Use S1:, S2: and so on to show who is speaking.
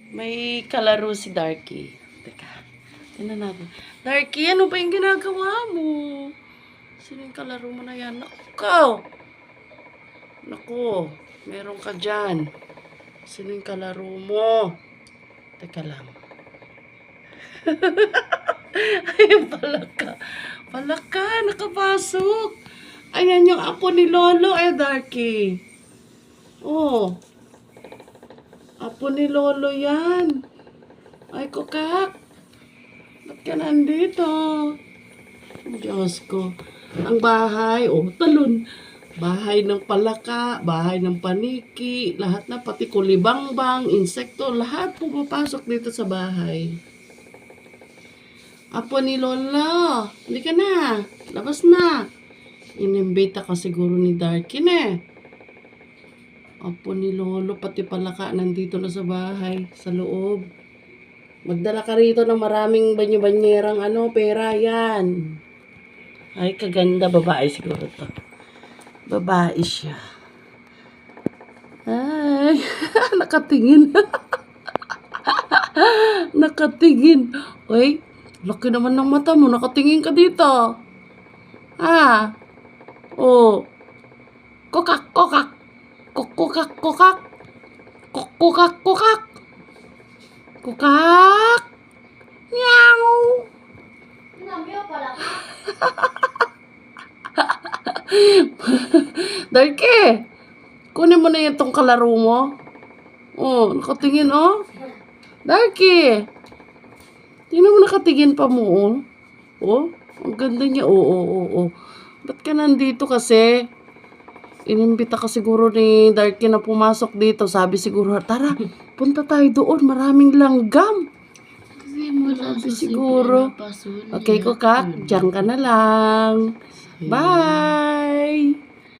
S1: May kalaro si Darky. Teka, tingnan natin. Darky, ano ba yung ginagawa mo? Sino yung kalaro mo na yan? Naku! Naku, meron ka dyan. Sino yung kalaro mo? Teka lang. Ay, palaka. Palaka, nakapasok. Ayan yung apo ni Lolo Darky. Oh. Apo ni Lolo yan. Ay, kukak. Ba't ka nandito? Diyos ko. Ang bahay, talon. Bahay ng palaka, bahay ng paniki, lahat na, pati kulibangbang, insekto, lahat pumapasok dito sa bahay. Apo ni Lola, hindi ka na, labas na. Inimbita ka siguro ni Darky na. Apo ni Lolo, pati palaka, nandito na sa bahay, sa loob. Magdala ka rito ng maraming banyo-banyerang pera yan. Ay, kaganda, babae siguro to. Babae siya. Ay, nakatingin. Nakatingin. Uy, laki naman ng mata mo. Nakatingin ka dito. Ah. Oh. Kokak, kokak. Kokak, kokak. Kokak, kokak. Kokak. Meow.
S2: Meow pala ka.
S1: Darky, kunin mo na yung tong kalaro mo. Oh, nakatingin Darky. Tingnan mo, nakatingin pa mo Oh, ang ganda niya. Oh. Ba't ka nandito kasi? Inimbita ka siguro ni Darky na pumasok dito. Sabi siguro, tara, punta tayo doon. Maraming langgam.
S2: Kasi mula
S1: Sabi siguro. Okay, kukak. Diyan ka na lang. Bye!